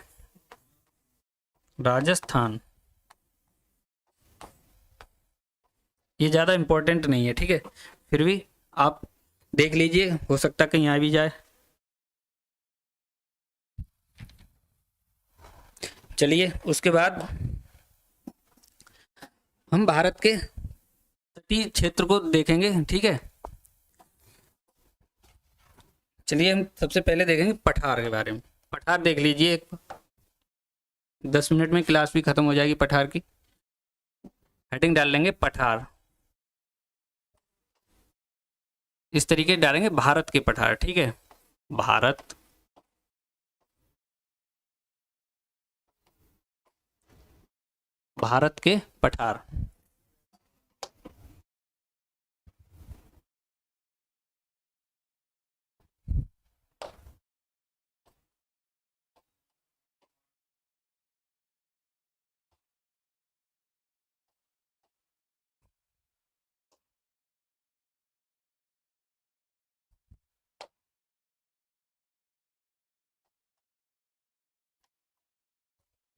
राजस्थान। ये ज़्यादा इम्पोर्टेंट नहीं है। ठीक है, फिर भी आप देख लीजिए, हो सकता है कहीं आ भी जाए। चलिए उसके बाद हम भारत के तटीय क्षेत्र को देखेंगे। ठीक है, चलिए हम सबसे पहले देखेंगे पठार के बारे में। पठार देख लीजिए, 10 मिनट में क्लास भी खत्म हो जाएगी। पठार की हेडिंग डाल लेंगे, पठार। इस तरीके डालेंगे भारत के पठार, ठीक है, भारत भारत के पठार।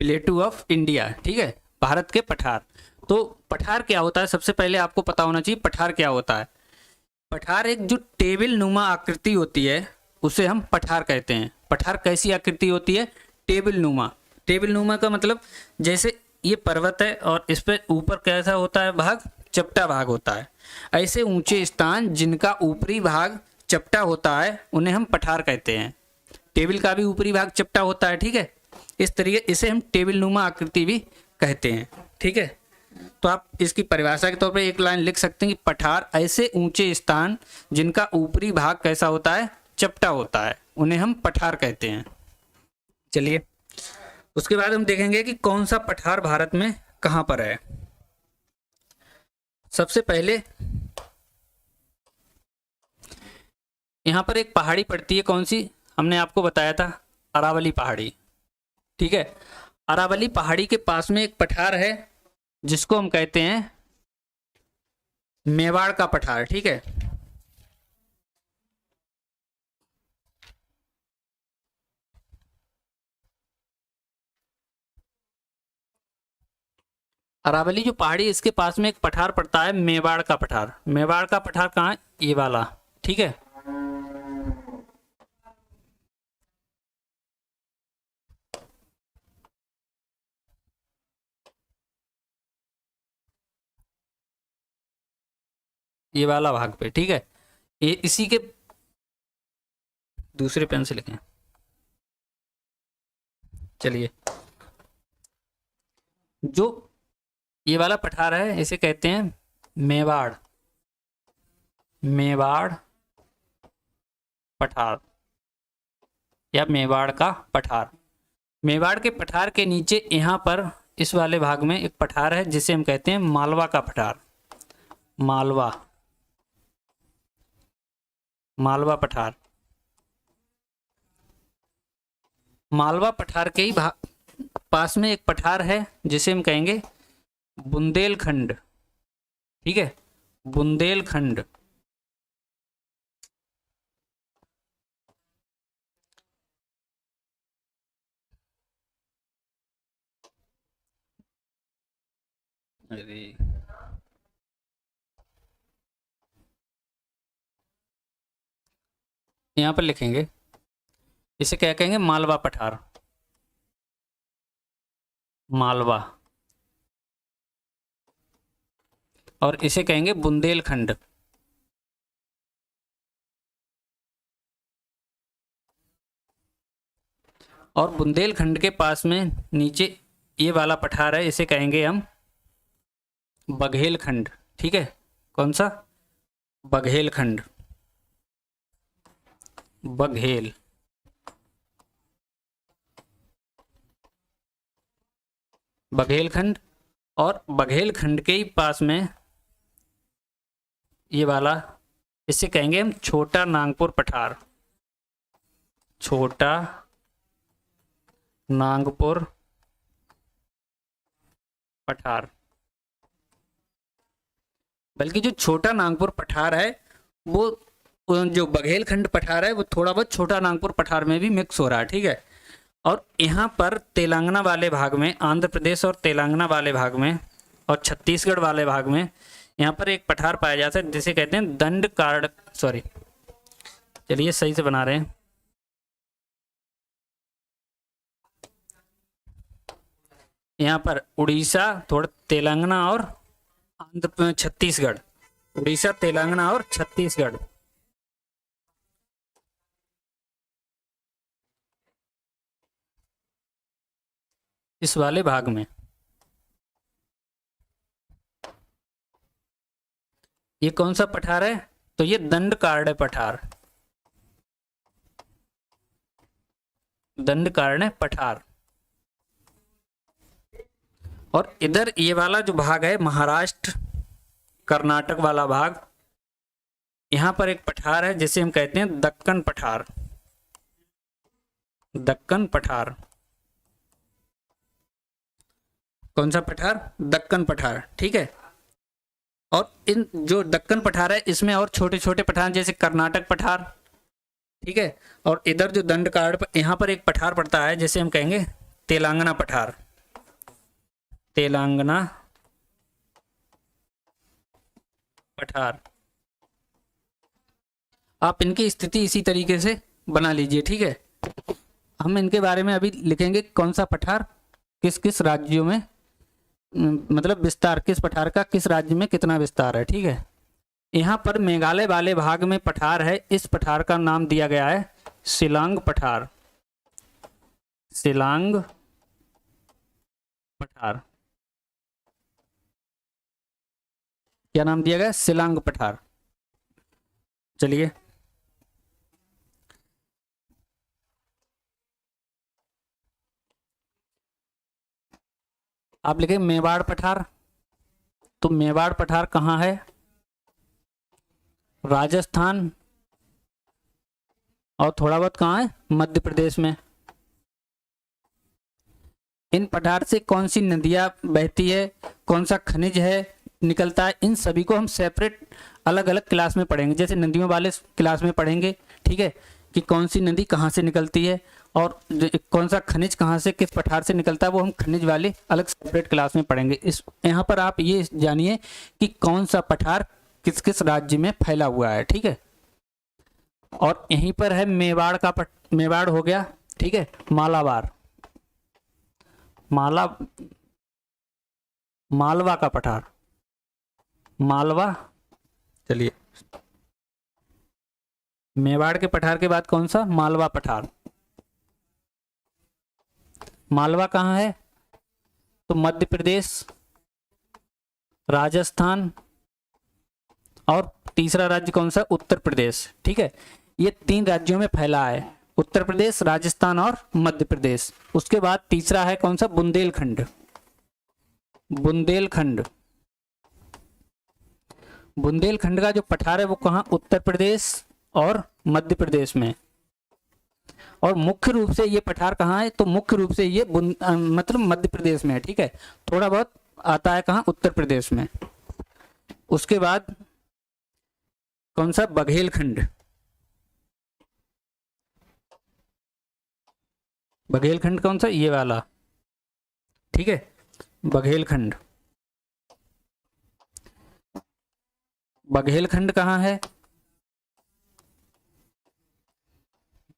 प्लेटू ऑफ इंडिया, ठीक है, भारत के पठार। तो पठार क्या होता है, सबसे पहले आपको पता होना चाहिए पठार क्या होता है। पठार एक जो टेबल नुमा आकृति होती है उसे हम पठार कहते हैं। पठार कैसी आकृति होती है, टेबल नुमा। टेबल नुमा का मतलब जैसे ये पर्वत है और इस पे ऊपर कैसा होता है भाग, चपटा भाग होता है। ऐसे ऊंचे स्थान जिनका ऊपरी भाग चपटा होता है उन्हें हम पठार कहते हैं। टेबल का भी ऊपरी भाग चपटा होता है, ठीक है, इस तरीके इसे हम टेबल नुमा आकृति भी कहते हैं, ठीक है। तो आप इसकी परिभाषा के तौर पे एक लाइन लिख सकते हैं कि पठार ऐसे ऊंचे स्थान जिनका ऊपरी भाग कैसा होता है, चपटा होता है, उन्हें हम पठार कहते हैं। चलिए उसके बाद हम देखेंगे कि कौन सा पठार भारत में कहां पर है। सबसे पहले यहां पर एक पहाड़ी पड़ती है, कौन सी, हमने आपको बताया था अरावली पहाड़ी, ठीक है। अरावली पहाड़ी के पास में एक पठार है जिसको हम कहते हैं मेवाड़ का पठार, ठीक है। अरावली जो पहाड़ी इसके पास में एक पठार पड़ता है मेवाड़ का पठार। मेवाड़ का पठार कहाँ है, ये वाला, ठीक है। ये वाला भाग पे, ठीक है, ये इसी के दूसरे पेन से लिखें। चलिए जो ये वाला पठार है इसे कहते हैं मेवाड़, मेवाड़ पठार या मेवाड़ का पठार। मेवाड़ के पठार के नीचे यहाँ पर इस वाले भाग में एक पठार है जिसे हम कहते हैं मालवा का पठार, मालवा, मालवा पठार। मालवा पठार के ही पास में एक पठार है जिसे हम कहेंगे बुंदेलखंड, ठीक है, बुंदेलखंड। अरे यहाँ पर लिखेंगे, इसे क्या कहेंगे, मालवा पठार, मालवा, और इसे कहेंगे बुंदेलखंड। और बुंदेलखंड के पास में नीचे ये वाला पठार है, इसे कहेंगे हम बघेलखंड, ठीक है। कौन सा, बघेलखंड, बघेल, बघेलखंड। और बघेलखंड के ही पास में ये वाला, इसे कहेंगे हम छोटा नागपुर पठार, छोटा नागपुर पठार। बल्कि जो छोटा नागपुर पठार है वो जो बघेलखंड पठार है वो थोड़ा बहुत छोटा नागपुर पठार में भी मिक्स हो रहा है, ठीक है। और यहाँ पर तेलंगाना वाले भाग में, आंध्र प्रदेश और तेलंगाना वाले भाग में और छत्तीसगढ़ वाले भाग में यहाँ पर एक पठार पाया जाता है जिसे कहते हैं दंड कार्ड, सॉरी, चलिए सही से बना रहे हैं। यहाँ पर उड़ीसा, थोड़ा तेलंगाना और आंध्र छत्तीसगढ़, उड़ीसा, तेलंगाना और छत्तीसगढ़। इस वाले भाग में ये कौन सा पठार है, तो ये दंडकारण्य पठार, दंडकारण्य पठार। और इधर ये वाला जो भाग है महाराष्ट्र कर्नाटक वाला भाग, यहां पर एक पठार है जिसे हम कहते हैं दक्कन पठार, दक्कन पठार। कौन सा पठार? दक्कन पठार, ठीक है। और इन जो दक्कन पठार है इसमें और छोटे छोटे पठार जैसे कर्नाटक पठार, ठीक है। और इधर जो दंडकारण्य यहाँ पर एक पठार पड़ता है जैसे हम कहेंगे तेलंगाना पठार, तेलंगाना पठार। आप इनकी स्थिति इसी तरीके से बना लीजिए, ठीक है। हम इनके बारे में अभी लिखेंगे कौन सा पठार किस किस राज्यों में, मतलब विस्तार किस पठार का किस राज्य में कितना विस्तार है, ठीक है। यहाँ पर मेघालय वाले भाग में पठार है, इस पठार का नाम दिया गया है शिलांग पठार, शिलांग पठार। क्या नाम दिया गया? शिलांग पठार। चलिए आप लिखें मेवाड़ पठार। तो मेवाड़ पठार कहाँ है? राजस्थान और थोड़ा बहुत कहाँ है? मध्य प्रदेश में। इन पठार से कौन सी नदियाँ बहती है, कौन सा खनिज है निकलता है, इन सभी को हम सेपरेट अलग अलग क्लास में पढ़ेंगे। जैसे नदियों वाले क्लास में पढ़ेंगे, ठीक है, कि कौन सी नदी कहाँ से निकलती है और कौन सा खनिज कहाँ से किस पठार से निकलता है, वो हम खनिज वाले अलग सेपरेट क्लास में पढ़ेंगे। इस यहाँ पर आप ये जानिए कि कौन सा पठार किस किस राज्य में फैला हुआ है, ठीक है। और यहीं पर है मेवाड़ का मेवाड़ हो गया, ठीक है। मालाबार, मालवा का पठार, मालवा। चलिए मेवाड़ के पठार के बाद कौन सा? मालवा पठार। मालवा कहाँ है? तो मध्य प्रदेश, राजस्थान और तीसरा राज्य कौन सा? उत्तर प्रदेश, ठीक है। ये 3 राज्यों में फैला है, उत्तर प्रदेश, राजस्थान और मध्य प्रदेश। उसके बाद तीसरा है कौन सा? बुंदेलखंड, बुंदेलखंड। बुंदेलखंड का जो पठार है वो कहाँ? उत्तर प्रदेश और मध्य प्रदेश में। और मुख्य रूप से ये पठार कहाँ है? तो मुख्य रूप से ये मतलब मध्य प्रदेश में है, ठीक है। थोड़ा बहुत आता है कहाँ? उत्तर प्रदेश में। उसके बाद कौन सा? बघेलखंड, बघेलखंड कौन सा? ये वाला, ठीक है, बघेलखंड। बघेलखंड कहाँ है?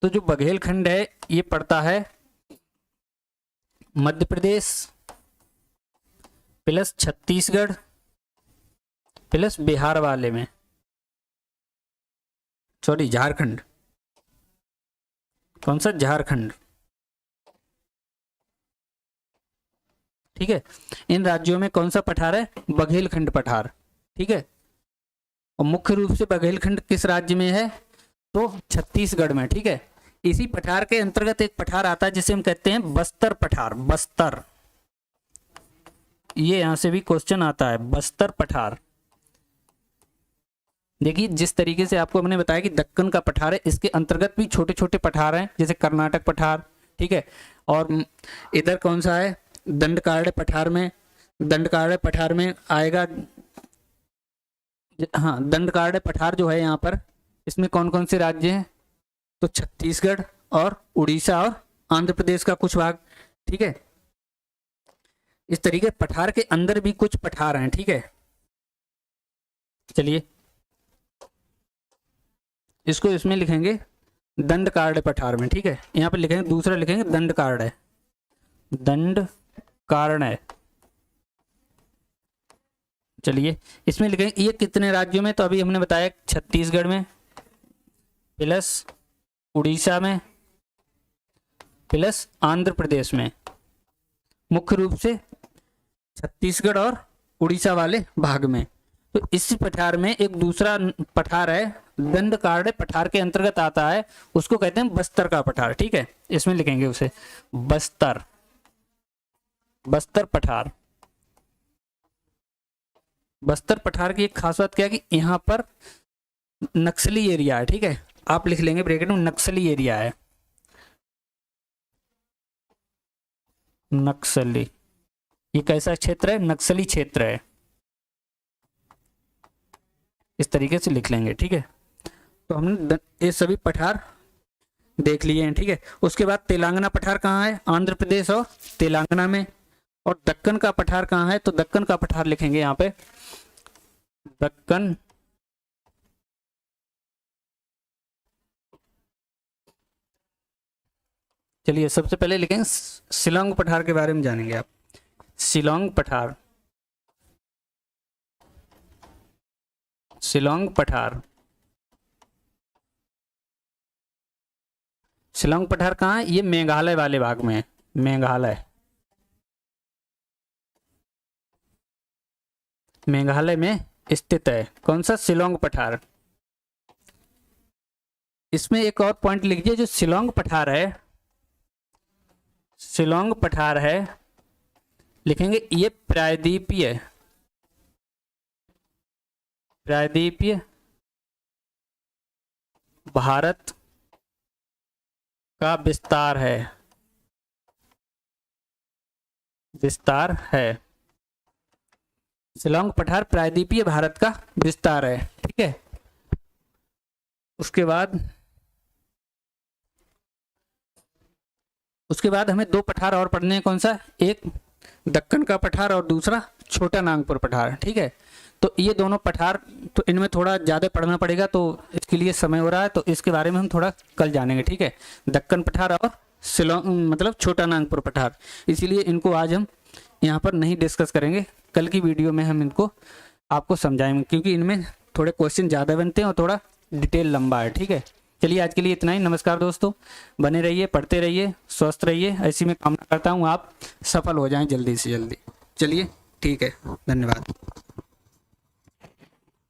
तो जो बघेलखंड है ये पड़ता है मध्य प्रदेश प्लस छत्तीसगढ़ प्लस बिहार वाले में, सॉरी झारखंड। कौन सा? झारखंड, ठीक है। इन राज्यों में कौन सा पठार है? बघेलखंड पठार, ठीक है। और मुख्य रूप से बघेलखंड किस राज्य में है? तो छत्तीसगढ़ में, ठीक है। इसी पठार के अंतर्गत एक पठार आता है जिसे हम कहते हैं बस्तर पठार, बस्तर। ये यहां से भी क्वेश्चन आता है, बस्तर पठार। देखिए जिस तरीके से आपको हमने बताया कि दक्कन का पठार है, इसके अंतर्गत भी छोटे छोटे पठार हैं जैसे कर्नाटक पठार, ठीक है। और इधर कौन सा है? दंडकारण्य पठार में, दंडकारण्य पठार में आएगा, हाँ, दंडकारण्य पठार जो है यहाँ पर, इसमें कौन कौन से राज्य हैं? तो छत्तीसगढ़ और उड़ीसा और आंध्र प्रदेश का कुछ भाग, ठीक है। इस तरीके पठार के अंदर भी कुछ पठार हैं, ठीक है। चलिए इसको इसमें लिखेंगे दंडकारण्य पठार में, ठीक है। यहाँ पे लिखेंगे, दूसरा लिखेंगे दंडकारण्य, दंडकारण्य। चलिए इसमें लिखेंगे ये कितने राज्यों में? तो अभी हमने बताया छत्तीसगढ़ में प्लस उड़ीसा में प्लस आंध्र प्रदेश में। मुख्य रूप से छत्तीसगढ़ और उड़ीसा वाले भाग में। तो इस पठार में एक दूसरा पठार है, दंडकारण्य पठार के अंतर्गत आता है, उसको कहते हैं बस्तर का पठार। ठीक है, इसमें लिखेंगे उसे बस्तर, बस्तर पठार। बस्तर पठार की एक खास बात क्या है कि यहाँ पर नक्सली एरिया है। ठीक है, आप लिख लेंगे ब्रैकेट में, नक्सली एरिया है, नक्सली। ये कैसा क्षेत्र है? नक्सली क्षेत्र है, इस तरीके से लिख लेंगे। ठीक है, तो हमने ये सभी पठार देख लिए हैं। ठीक है, उसके बाद तेलंगाना पठार कहाँ है? आंध्र प्रदेश और तेलंगाना में। और दक्कन का पठार कहाँ है? तो दक्कन का पठार लिखेंगे यहाँ पे, दक्कन चलिए सबसे पहले लिखेंगे शिलांग पठार के बारे में जानेंगे आप। शिलांग पठार, शिलांग पठार, शिलांग पठार कहाँ है? ये मेघालय वाले भाग में है, मेघालय, मेघालय में स्थित है। कौन सा? शिलांग पठार। इसमें एक और पॉइंट लिखिए, जो शिलांग पठार है, शिलांग पठार है, लिखेंगे ये प्रायद्वीपीय, प्रायद्वीपीय भारत का विस्तार है, विस्तार है। शिलांग पठार प्रायद्वीपीय भारत का विस्तार है। ठीक है, उसके बाद हमें दो पठार और पढ़ने हैं। कौन सा? एक दक्कन का पठार और दूसरा छोटा नागपुर पठार। ठीक है, तो ये दोनों पठार, तो इनमें थोड़ा ज़्यादा पढ़ना पड़ेगा, तो इसके लिए समय हो रहा है, तो इसके बारे में हम थोड़ा कल जानेंगे। ठीक है, दक्कन पठार और शिलांग मतलब छोटा नागपुर पठार, इसीलिए इनको आज हम यहाँ पर नहीं डिस्कस करेंगे, कल की वीडियो में हम इनको आपको समझाएंगे, क्योंकि इनमें थोड़े क्वेश्चन ज़्यादा बनते हैं और थोड़ा डिटेल लंबा है। ठीक है, चलिए आज के लिए इतना ही। नमस्कार दोस्तों, बने रहिए, पढ़ते रहिए, स्वस्थ रहिए, ऐसी मैं कामना करता हूँ आप सफल हो जाएं जल्दी से जल्दी। चलिए ठीक है, धन्यवाद।